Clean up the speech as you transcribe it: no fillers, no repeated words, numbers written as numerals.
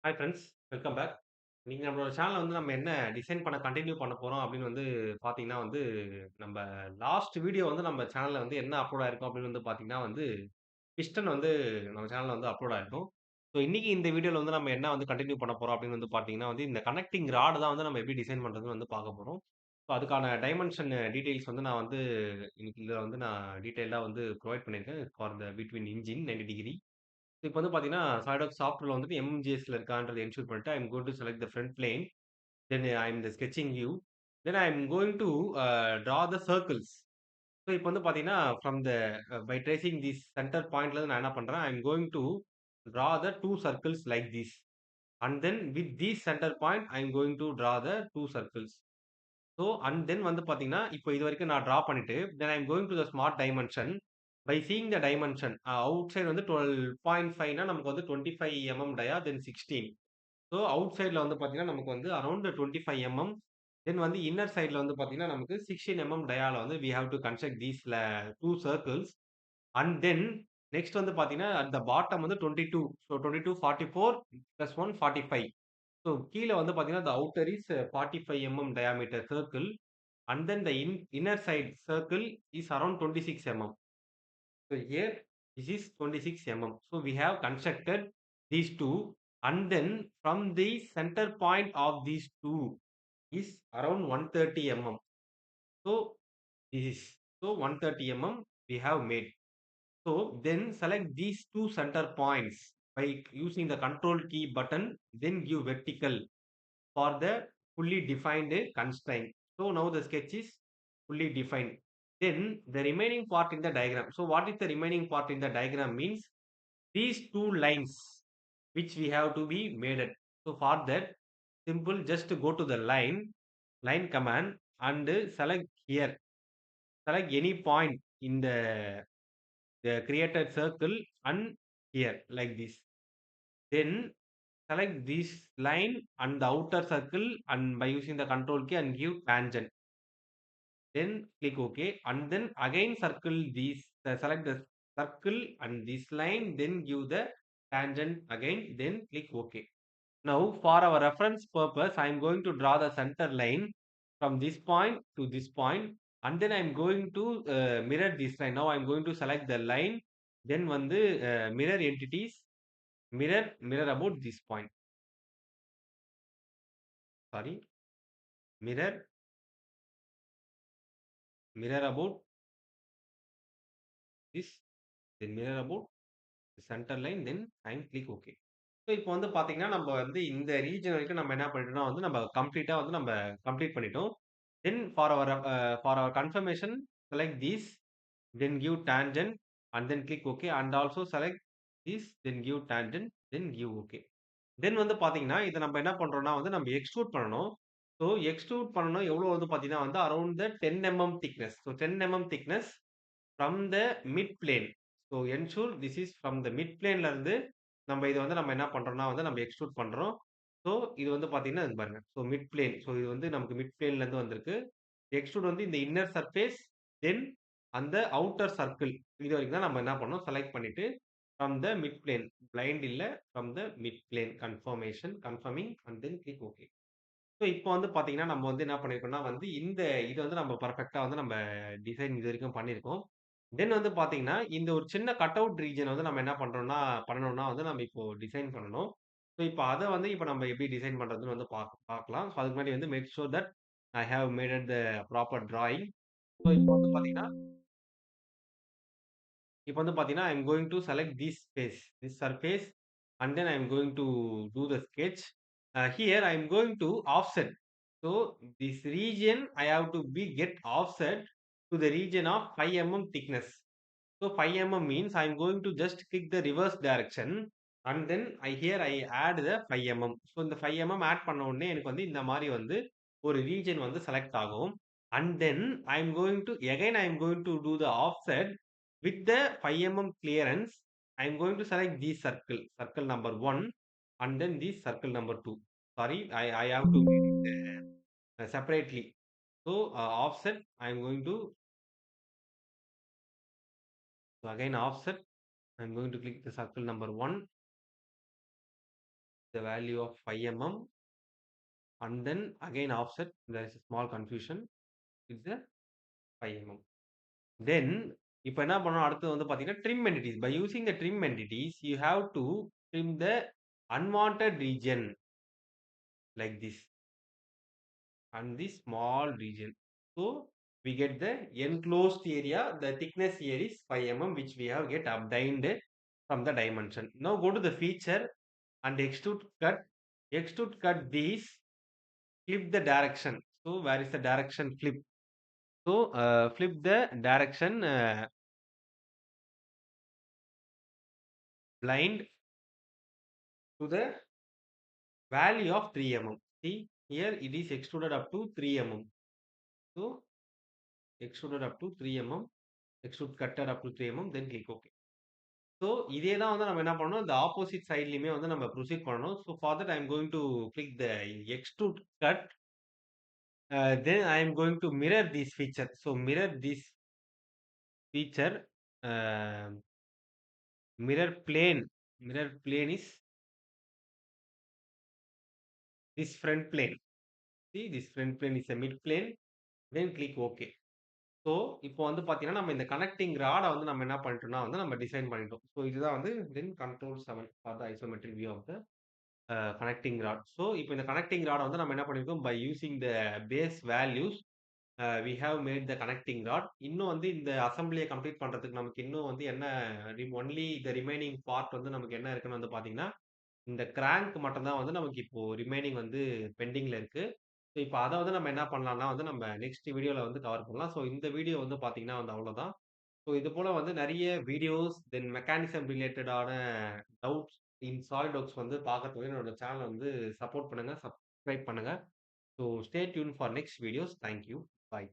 Hi friends, welcome back. இன்னைக்கு நம்மளோட சேனல்ல நம்ம என்ன டிசைன் பண்ண கன்டின்யூ பண்ண போறோம் அப்படின்னு பார்த்தீங்கன்னா நம்ம லாஸ்ட் வீடியோ நம்ம சேனல்ல என்ன அப்லோட் ஆயிருக்கும் அப்படின்னு பார்த்தீங்கன்னா பிஸ்டன் நம்ம சேனல்ல அப்லோட் ஆயிருக்கும். ஸோ இன்னைக்கு இந்த வீடியோல நம்ம என்ன கன்டின்யூ பண்ண போறோம் அப்படின்னு பார்த்தீங்கன்னா இந்த கனெக்டிங் ராட் தான் நம்ம எப்படி டிசைன் பண்றதுன்னு பார்க்க போறோம். ஸோ அதுக்கான டைமென்ஷன் டீட்டெயில்ஸ் நான் இன்னைக்கு இதில நான் டீட்டெயில்டா புரொவைட் பண்ணியிருக்கேன் for the between engine 90 degree. இப்ப பார்த்தீங்கன்னா, Solidworks சாஃப்ட்வேர்ல எம்ஜிஎஸ்ல இருக்கான்றத என்ஷூர் பண்ணிட்டு, I am going to select the front plane. Then I am the sketching view. Then I am going to draw the circles. So இப்ப பார்த்தீங்கன்னா, from the by tracing this centre பாயிண்ட்ல நான் என்ன பண்றேன், I am going to draw the 2 circles like this. And then with this centre point I am going to draw the 2 circles. So and then பார்த்தீங்கன்னா, இப்போ இதுவரைக்கும் நான் draw பண்ணிட்டு, then I am going to the smart dimension. By seeing the dimension outside 12.5னா நமக்கு 25 டயா, தென் 16. So out சைட்ல பார்த்தீங்கன்னா, நமக்கு அரவுண்ட் 25 தென் இன்னர் சைட்ல பார்த்தீங்கன்னா, நமக்கு 16 டயால we have to construct these 2 circles. And then next பார்த்தீங்கன்னா, at the bottom 22. So 22, 44 plus 1 45. So கீழ பார்த்தீங்கன்னா, the outer is 45 diameter circle. And then the inner side circle is around 26 So here this is 26 So we have constructed these two, and then from the center point of these two is around 130 So this is so 130 we have made. So then select these two center points by using the control key button, then give vertical for the fully defined constraint. So now the sketch is fully defined. Then the remaining part in the diagram. So what is the remaining part in the diagram means these two lines which we have to be made it. So for that simple just go to the line command and select here. Select any point in the created circle and here like this. Then select this line and the outer circle and by using the control key and give tangent. Then click OK. And then again circle these, select the circle and this line, then give the tangent again, then click OK. Now for our reference purpose, I am going to draw the center line from this point to this point, and then I am going to mirror this line. Now I am going to select the line, then mirror entities, mirror about this point. Sorry, mirror about this, then mirror about the center line, then and click OK. So இப்போ பார்த்தீங்கன்னா, நம்ம இந்த region வரைக்கும் நம்ம என்ன பண்ணிட்டோம்னா நம்ம கம்ப்ளீட்டா நம்ம கம்ப்ளீட் பண்ணிட்டோம். Then for our confirmation select these, then give tangent and then click okay and also select these, then give tangent, then give okay. Then பார்த்தீங்கன்னா, இத நம்ம என்ன பண்றோம்னா நம்ம எக்ஸ்ட்ரூட் பண்ணணும். ஸோ எக்ஸ்ட்ரூட் பண்ணணும் எவ்வளோ பார்த்தீங்கன்னா around the 10 thickness. So 10 thickness from the mid plane. So ensure this is from the mid பிளேன்ல இருந்து நம்ம இத நம்ம என்ன பண்றோம்னா நம்ம எக்ஸ்ட்ரூட் பண்றோம். ஸோ இது பார்த்தீங்கன்னா, இது பாருங்க. So mid plane. ஸோ இது நமக்கு மிட் பிளேன்ல இருந்து வந்திருக்கு. எக்ஸ்ட்ரூட் இந்த இன்னர் சர்ஃபேஸ், தென் அந்த அவுட்டர் சர்க்கிள் இது வரைக்கும் தான் நம்ம என்ன பண்ணோம் செலக்ட் பண்ணிட்டு from the mid plane, blind இல்ல, from the mid plane confirming and then click okay. So இப்போ பார்த்தீங்கன்னா, நம்ம என்ன பண்ணியிருக்கோம்னா இந்த இது நம்ம பெர்ஃபெக்ட்டா நம்ம டிசைன் இதுவரைக்கும் பண்ணியிருக்கோம். தென் பார்த்தீங்கன்னா, இந்த ஒரு சின்ன கட் அவுட் ரீஜன் நம்ம என்ன பண்றோம்னா பண்ணணும்னா நம்ம இப்போ டிசைன் பண்ணணும். ஸோ இப்போ அத இப்ப நம்ம எப்படி டிசைன் பண்றதுன்னு பார்க்கலாம். ஸோ அதுக்கு முன்னாடி make sure that I have made the proper drawing. So இப்போ பார்த்தீங்கன்னா I am going to select this surface and then I am going to to the sketch. Here I am going to offset. So this region I have to be get offset to the region of 5 thickness. So 5 means I am going to just click the reverse direction and then here I add the 5 So இந்த 5 add பண்ண உடனே எனக்கு இந்த மாதிரி ஒரு region select ஆகும். And then I am going to again I am going to do the offset with the 5 clearance. I am going to select this circle number 1 and then this circle number 2. Sorry, I have to make it separately. So offset I am going to, so again offset I am going to click the circle number 1 the value of 5 mm, and then again offset. There is a small confusion. It's a 5 mm. Then இப்ப என்ன பண்ணணும் அடுத்தது வந்து பார்த்தீங்கன்னா, trim entities. By using the trim entities, you have to trim the unwanted region like this and this small region. So we get the enclosed area. The thickness here is 5 mm, which we have get obtained from the dimension. Now go to the feature and extrude cut. Extrude cut these. Flip the direction. So where is the direction flip? So flip the direction blind to the value of 3 mm. See here it is extruded up to 3 mm. So extruded up to 3 mm. Extrude cutted up to 3 mm. Then click OK. So இதே தான் வந்து நம்ம என்ன பண்ணணும், இந்த opposite சைட்லயுமே வந்து நம்ம proceed பண்ணணும். So for that I am going to click the extrude cut. Then I am going to mirror this feature. So mirror this feature, mirror plane. Mirror plane is this front plane. See this front plane is a mid plane. Then click OK. So இப்போ வந்து பார்த்தீங்கன்னா, நம்ம இந்த connecting ராட வந்து நம்ம என்ன பண்ணிட்டோம்னா வந்து நம்ம டிசைன் பண்ணிட்டோம். ஸோ இதுதான் வந்து then control 7 for the isometric view of the connecting rod. So இப்போ இந்த கனெக்டிங் ராட வந்து நம்ம என்ன பண்ணியிருக்கோம், by using the base values we have made the connecting rod. இன்னும் வந்து இந்த அசெம்பிளியை கம்ப்ளீட் பண்றதுக்கு நமக்கு இன்னும் வந்து என்ன ஒன்லி த ரிமைனிங் பார்ட் வந்து நமக்கு என்ன இருக்குன்னு வந்து பார்த்தீங்கன்னா, இந்த கிராங்க் மட்டும் தான் வந்து நமக்கு இப்போ ரிமைனிங் வந்து பெண்டிங்ல இருக்கு. ஸோ இப்போ அத வந்து நம்ம என்ன பண்ணலாம்னா வந்து நம்ம நெக்ஸ்ட் வீடியோல வந்து கவர் பண்ணலாம். ஸோ இந்த வீடியோ வந்து பார்த்தீங்கன்னா வந்து அவ்வளோதான். ஸோ இது போல வந்து நெறைய வீடியோஸ், தென் மெக்கானிசம் ரிலேட்டடான டவுட்ஸ் இன் சாலிட்வொர்க்ஸ் வந்து பார்க்கறதுக்கு என்னோட சேனல வந்து சப்போர்ட் பண்ணுங்க, சப்ஸ்கிரைப் பண்ணுங்க. So stay tune for next videos. Thank you. Bye.